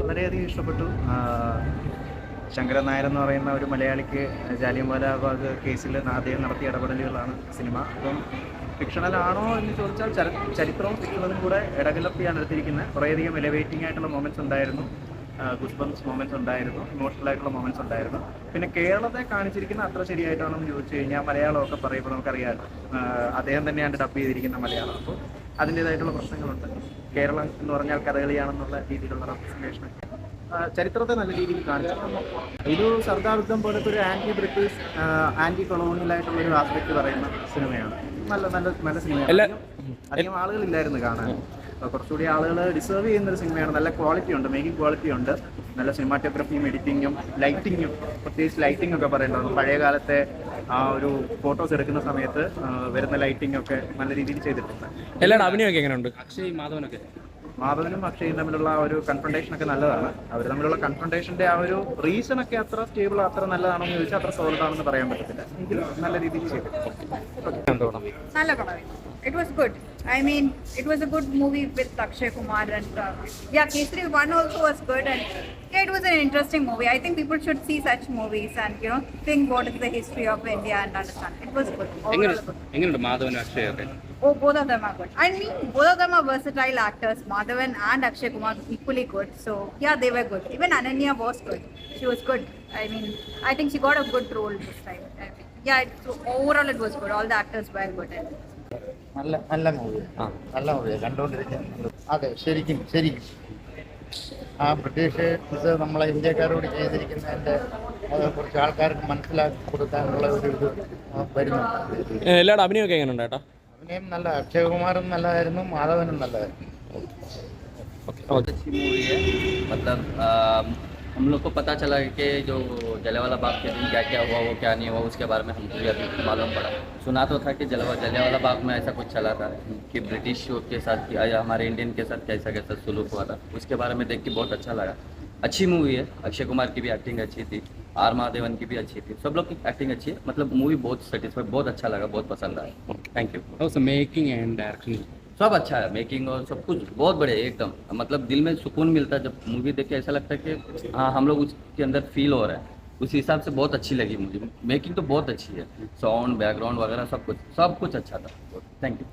വളരെയധികം ഇഷ്ടപ്പെട്ടു. ശങ്കരൻ നായർ എന്ന് പറയുന്ന ഒരു മലയാളിക്ക് ജാലിയൻവാലാ ബാഗ് കേസിൽ അദ്ദേഹം നടത്തിയ ഇടപെടലുകളാണ് സിനിമ. അപ്പം ഫിക്ഷണലാണോ എന്ന് ചോദിച്ചാൽ ചരിത്രവും ഫിക്ഷണലും കൂടെ ഇടകലർത്തിയാണ് എടുത്തിരിക്കുന്നത്. കുറേയധികം എലിവേറ്റിംഗ് ആയിട്ടുള്ള മൊമെൻറ്റ്സ് ഉണ്ടായിരുന്നു, ഗുസ്ബംസ് മൊമെൻറ്റ്സ് ഉണ്ടായിരുന്നു, ഇമോഷണൽ ആയിട്ടുള്ള മൊമെൻറ്റ്സ് ഉണ്ടായിരുന്നു. പിന്നെ കേരളത്തെ കാണിച്ചിരിക്കുന്ന അത്ര ശരിയായിട്ടാണെന്ന് ചോദിച്ചു കഴിഞ്ഞാൽ മലയാളമൊക്കെ പറയുമ്പോൾ നമുക്കറിയാമല്ലോ, അദ്ദേഹം തന്നെയാണ് ഡബ് ചെയ്തിരിക്കുന്ന മലയാളം. അപ്പോൾ അതിൻ്റേതായിട്ടുള്ള പ്രശ്നങ്ങളുണ്ട്. കേരളം എന്ന് പറഞ്ഞാൽ കഥകളിയാണെന്നുള്ള രീതിയിലുള്ള റെപ്രസെൻറ്റേഷൻ ചരിത്രത്തെ നല്ല രീതിയിൽ കാണിച്ചിട്ടുണ്ട്. ഇത് സർദാർ യുദ്ധം പോലത്തെ ഒരു ആൻറ്റി ബ്രിട്ടീഷ് ആൻറ്റി കൊളോണിയൽ ആയിട്ടുള്ള ഒരു ആസ്പെക്ട് പറയുന്ന സിനിമയാണ്. നല്ല നല്ല നല്ല സിനിമയാണ്. അധികം ആളുകളില്ലായിരുന്നു കാണാൻ. കുറച്ചുകൂടി ആളുകൾ ഡിസേർവ് ചെയ്യുന്ന ഒരു സിനിമയാണ്. നല്ല ക്വാളിറ്റി ഉണ്ട്, മേക്കിംഗ് ക്വാളിറ്റി ഉണ്ട്. നല്ല സിനിമാറ്റോഗ്രഫിയും എഡിറ്റിങ്ങും ലൈറ്റിങ്ങും, പ്രത്യേകിച്ച് ലൈറ്റിംഗ് ഒക്കെ പറയേണ്ടത് പഴയ കാലത്തെ ആ ഒരു ഫോട്ടോസ് എടുക്കുന്ന സമയത്ത് വരുന്ന ലൈറ്റിംഗ് ഒക്കെ നല്ല രീതിയിൽ ചെയ്തിട്ടുണ്ട്. എല്ലാവരും അഭിനയമൊക്കെ എങ്ങനെയുണ്ട്? മാധവനും അക്ഷയും തമ്മിലുള്ള ആ ഒരു കൺഫ്രണ്ടേഷൻ ഒക്കെ നല്ലതാണ്. അവർ തമ്മിലുള്ള കൺഫ്രണ്ടേഷന്റെ ആ ഒരു റീസൺ ഒക്കെ അത്ര സ്റ്റേബിൾ, അത്ര നല്ലതാണോ എന്ന് ചോദിച്ചാൽ അത്ര സോളിഡ് ആണെന്ന് പറയാൻ പറ്റത്തില്ല. എങ്കിലും നല്ല രീതിയിൽ ചെയ്തിട്ടുണ്ട്. നല്ല പടമായിരുന്നു. It was good. I mean, it was a good movie with Akshay Kumar and yeah, Kesari 1 also was good, and yeah, it was an interesting movie. I think people should see such movies and think what is the history of India and understand. It was good. എങ്ങനെയുണ്ട് മാധവനും അക്ഷയൊക്കെ? Oh, both of them are good. I mean, both of them are versatile actors. Madhavan and Akshay Kumar equally good. So yeah, they were good. Even Ananya was good. She was good. I mean, I think she got a good role this time. I mean, yeah, so overall it was good. All the actors were good. നല്ല movie, നല്ല movie കണ്ടുകൊണ്ടിരിക്കാൻ. അതെ, ശരിക്കും ആ British ഇത് നമ്മളെ ഇന്ത്യക്കാരോട് ചെയ്തിരിക്കുന്നതിൻ്റെ കുറച്ച് ആൾക്കാർക്ക് മനസ്സിലാക്കി കൊടുക്കാനുള്ള ഒരു ഇത് വരുന്നുണ്ട്. എല്ലാവരുടെ അഭിനയമൊക്കെ എങ്ങനെയുണ്ട് ചേട്ടാ? അഭിനയം നല്ല, അക്ഷയകുമാറും നല്ലതായിരുന്നു, മാധവനും നല്ലതായിരുന്നു. अच्छी मूवी है। मतलब हम लोग को पता चला कि जो जलियांवाला बाग के दिन क्या क्या हुआ, वो क्या नहीं हुआ, उसके बारे में हमको भी अभी मालूम पड़ा। सुना तो था कि जलियांवाला बाग में ऐसा कुछ चला था कि ब्रिटिश के साथ या हमारे इंडियन के साथ कैसा कैसा सुलूक हुआ था। उसके बारे में देख के बहुत अच्छा लगा। अच्छी मूवी है। अक्षय कुमार की भी एक्टिंग अच्छी थी, आर महादेवन की भी अच्छी थी, सब लोग की एक्टिंग अच्छी है। मतलब मूवी बहुत सेटिस्फाइड, बहुत अच्छा लगा, बहुत पसंद आया। Thank you. Making and direction सब अच्छा है, मेकिंग और सब कुछ बहुत बढ़िया एकदम। मतलब दिल में सुकून मिलता है जब मूवी देख के, ऐसा लगता है कि हाँ हम लोग उसके अंदर फील हो रहा है। उस हिसाब से बहुत अच्छी लगी मुझे। मेकिंग तो बहुत अच्छी है, साउंड, बैकग्राउंड वगैरह सब कुछ अच्छा था। Thank you.